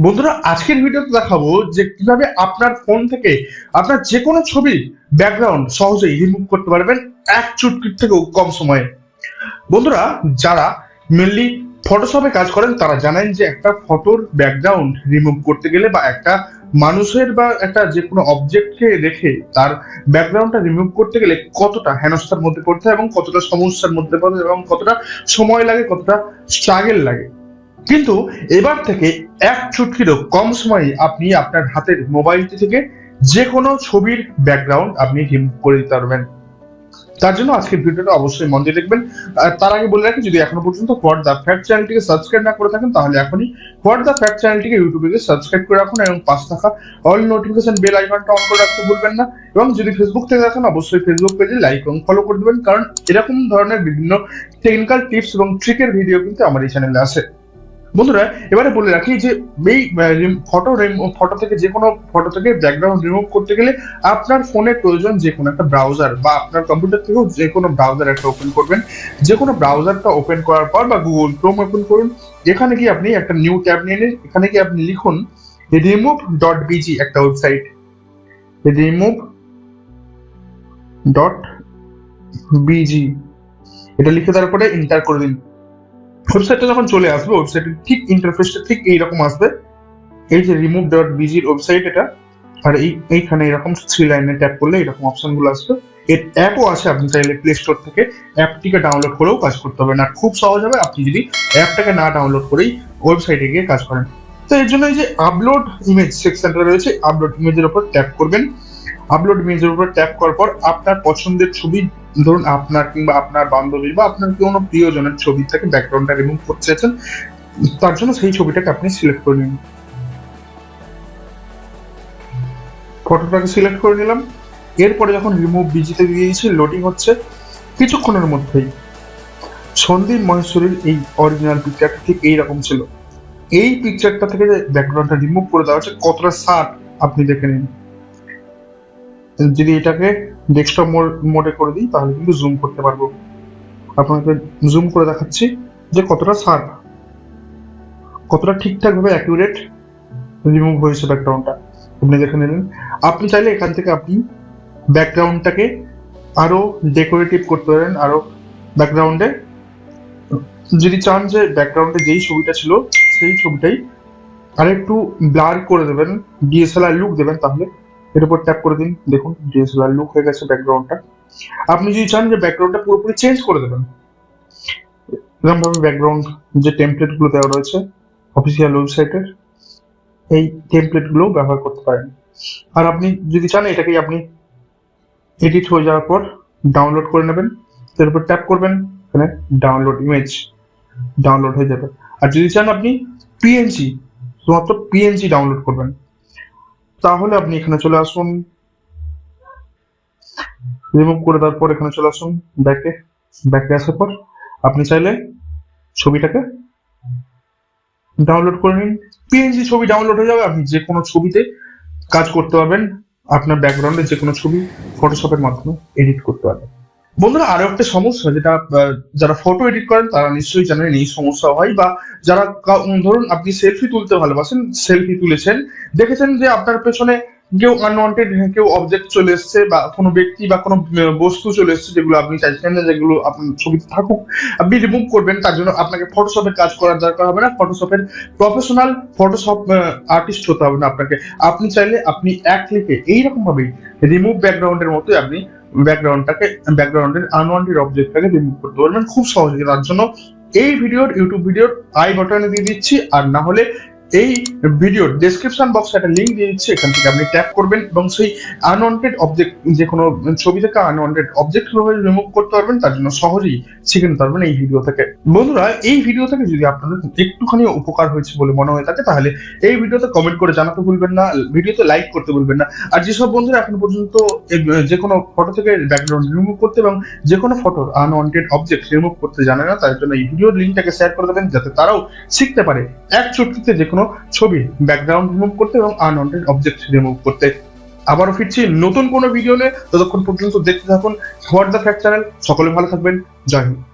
বন্ধুরা, আজকের ভিডিওতে দেখাবো যে কিভাবে আপনার ফোন থেকে আপনার যে কোনো ছবি ব্যাকগ্রাউন্ড সহজেই রিমুভ করতে পারবেন এক চুটকির থেকেও কম সময়ে। বন্ধুরা, যারা মেনলি ফটোশপে কাজ করেন তারা জানেন যে একটা ফটোর ব্যাকগ্রাউন্ড রিমুভ করতে গেলে বা একটা মানুষের বা একটা যে কোনো অবজেক্টকে রেখে তার ব্যাকগ্রাউন্ডটা রিমুভ করতে গেলে কতটা হেনস্থার মধ্যে পড়তে হয় এবং কতটা সমস্যার মধ্যে পড়তে হয় এবং কতটা সময় লাগে, কতটা স্ট্রাগল লাগে। কিন্তু এবার থেকে এক চুটকিরও কম সময়ে আপনি আপনার হাতের মোবাইলটি থেকে যে কোনো ছবির ব্যাকগ্রাউন্ড আপনি রিমুভ করে দিতে পারবেন। তার জন্য আজকের ভিডিওটা অবশ্যই মন দিয়ে দেখবেন। তার আগে বলে রাখি, যদি এখনো পর্যন্ত হোয়াট দ্য ফ্যাক্ট চ্যানেলটিকে সাবস্ক্রাইব না করে থাকেন তাহলে এখনই হোয়াট দ্য ফ্যাক্ট চ্যানেলটিকে ইউটিউবে সাবস্ক্রাইব করে রাখুন এবং পাশে থাকা অল নোটিফিকেশন বেল আইকনটা অন করে রাখতে ভুলবেন না। এবং যদি ফেসবুক থেকে দেখেন অবশ্যই ফেসবুক পেজে লাইক এবং ফলো করে দেবেন, কারণ এরকম ধরনের বিভিন্ন টেকনিক্যাল টিপস এবং ট্রিকের ভিডিও কিন্তু আমার এই চ্যানেলে আছে। বন্ধুরা, এবারে বলে রাখি যে এই ফটো থেকে যে কোনো ফটো থেকে ব্যাকগ্রাউন্ড রিমুভ করতে গেলে আপনার ফোনের প্রয়োজন যে কোনো একটা ব্রাউজার বা আপনার কম্পিউটার থেকেও যে কোনো ব্রাউজার একটা ওপেন করবেন। যে কোনো ব্রাউজারটা ওপেন করার পর বা গুগল ক্রোম ওপেন করুন। এখানে গিয়ে আপনি একটা নিউ ট্যাব নিয়ে নিন। এখানে গিয়ে আপনি লিখুন remove.bg, একটা ওয়েবসাইট remove.bg। এটা লিখে তারপরে এন্টার করে দিন। ওয়েবসাইটটা যখন চলে আসবে, ওয়েবসাইটের ঠিক ইন্টারফেসটা ঠিক এইরকম আসবে। এই যে remove.bg এর ওয়েবসাইট এটা, আর এইখানে এরকম 3 লাইনে ট্যাপ করলে এরকম অপশন গুলো আসবে। এর অ্যাপও আছে, আপনি চাইলে প্লে স্টোর থেকে অ্যাপটিকে ডাউনলোড করেও কাজ করতে হবে না, খুব সহজ হবে আপনি যদি অ্যাপটাকে না ডাউনলোড করেই ওয়েবসাইটে গিয়ে কাজ করেন। তো এর জন্য এই যে আপলোড ইমেজ সেকশনটা রয়েছে, আপলোড ইমেজের উপর ট্যাপ করবেন। আপলোড ইমেজের উপর ট্যাপ করার পর আপনার পছন্দের ছবি, ধরুন আপনার কিংবা আপনার বান্ধবীর বা আপনার কোনো প্রিয়জনের ছবি থেকে ব্যাকগ্রাউন্ডটা রিমুভ করতে চাইছেন, তার জন্য সেই ছবিটাকে আপনি সিলেক্ট করে নিন। ফটোটাকে সিলেক্ট করে নিলাম। এরপরে যখন রিমুভ বিজিতে দিয়েছি, লোডিং হচ্ছে। কিছুক্ষণের মধ্যেই সন্দীপ মহেশ্বরীর এই অরিজিনাল পিকচারটা ঠিক এইরকম ছিল। এই পিকচারটা থেকে যে ব্যাকগ্রাউন্ডটা রিমুভ করে দেওয়া হচ্ছে কতটা শার্প আপনি দেখে নিন। যদি এটাকে ডেস্কটপ মোডে করে দিই তাহলে কিন্তু জুম করতে পারবো। আপনাকে জুম করে দেখাচ্ছি যে কতটা শার্প, কতটা ঠিকঠাক ভাবে অ্যাকুরেট রিমুভ হয়েছে ব্যাকগ্রাউন্ডটা, আপনি দেখে নিলেন। আপনি চাইলে এখান থেকে আপনি ব্যাকগ্রাউন্ডটাকে আরো ডেকোরেটিভ করতে পারেন, আরো ব্যাকগ্রাউন্ডে যদি চান যে ব্যাকগ্রাউন্ডে যেই ছবিটা ছিল সেই ছবিটাই আরেকটু ব্লার করে দেবেন, ডিএসএলআর লুক দেবেন, তাহলে এর উপর ট্যাপ করে দিন। দেখুন ডিএসএলআর লুক হয়ে গেছে ব্যাকগ্রাউন্ডটা। আপনি যদি চান যে ব্যাকগ্রাউন্ডটা পুরোপুরি চেঞ্জ করে দেবেন, এরকম ভাবে ব্যাকগ্রাউন্ড যে টেমপ্লেট গুলো দেওয়া রয়েছে অফিসিয়াল ওয়েবসাইটের, এই টেমপ্লেট গুলো ব্যবহার করতে পারেন। আর আপনি যদি চান এটাকে আপনি এডিট হয়ে যাওয়ার পর ডাউনলোড করে নেবেন, এর উপর ট্যাপ করবেন, এখানে ডাউনলোড ইমেজ ডাউনলোড হয়ে যাবে। আর যদি চান আপনি পিএনজি, শুধুমাত্র পিএনজি ডাউনলোড করবেন, তাহলে আপনি এখানে চলে আসুন। রিমুভ করে দেওয়ার পর এখানে চলে আসুন ব্যাকে আসার পর আপনি চাইলে ছবিটাকে ডাউনলোড করে নিন। পিএনজি ছবি ডাউনলোড হয়ে যাবে, আপনি যে কোনো ছবিতে কাজ করতে পারবেন, আপনার ব্যাকগ্রাউন্ডে যে কোনো ছবি ফটোশপের মাধ্যমে এডিট করতে পারবেন। বন্ধুরা, আরো একটা সমস্যা যেটা যারা ফটো এডিট করেন তারা নিশ্চয়ই জানেন এই সমস্যা হয়, বা যারা ধরুন আপনি সেলফি তুলতে ভালোবাসেন, সেলফি তুলেছেন, দেখেছেন যে আপনার পেছনে কেউ আনওয়ান্টেড কেউ অবজেক্ট চলে এসছে বা কোনো ব্যক্তি বা কোনো বস্তু চলে এসছে যেগুলো আপনি চাইছেন না যেগুলো আপনার ছবিতে থাকুক, আপনি রিমুভ করবেন। তার জন্য আপনাকে ফটোশপে কাজ করার দরকার হবে না, ফটোশপের প্রফেশনাল ফটোশপ আর্টিস্ট হতে হবে না আপনাকে। আপনি চাইলে আপনি এক ক্লিকে এইরকম ভাবেই রিমুভ ব্যাকগ্রাউন্ডের মতোই আপনি ব্যাকগ্রাউন্ডের আনওয়ান্টেড অবজেক্টটাকে রিমুভ করতে পারবেন খুব সহজে। তার জন্য এই ইউটিউব ভিডিওর আই বাটনে দিয়ে দিচ্ছি, আর না হলে এই ভিডিওর ডেসক্রিপশন বক্সে একটা লিংক দিয়ে দিচ্ছি, এখান থেকে আপনি ট্যাপ করবেন এবং সেই আনওয়ান্টেড অবজেক্ট, যে কোনো ছবি থেকে আনওয়ান্টেড অবজেক্ট কিভাবে রিমুভ করতে পারবেন তার জন্য সহজেই শিখে নিতে পারবেন এই ভিডিও থেকে। বন্ধুরা, এই ভিডিও থেকে যদি আপনাদের একটুখানি উপকার হয়েছে বলে মনে হয়ে থাকে তাহলে এই ভিডিওতে কমেন্ট করে জানাতে ভুলবেন না, ভিডিওতে লাইক করতে ভুলবেন না। আর যেসব বন্ধুরা এখন পর্যন্ত যে কোনো ফটো থেকে ব্যাকগ্রাউন্ড রিমুভ করতে এবং যে কোনো ফটোর আনওয়ান্টেড অবজেক্ট রিমুভ করতে জানে না, তার জন্য এই ভিডিওর লিঙ্কটাকে শেয়ার করে দেবেন যাতে তারাও শিখতে পারে এক চুটকিতে যে কোনো ছবির ব্যাকগ্রাউন্ড রিমুভ করতে এবং আনওয়ান্টেড অবজেক্ট রিমুভ করতে। আবারও ফিরছি নতুন কোনো ভিডিও নিয়ে, ততক্ষণ পর্যন্ত দেখতে থাকুন হোয়াট দ্য ফ্যাক্ট চ্যানেল। সকলে ভালো থাকবেন, জয় হিন্দ।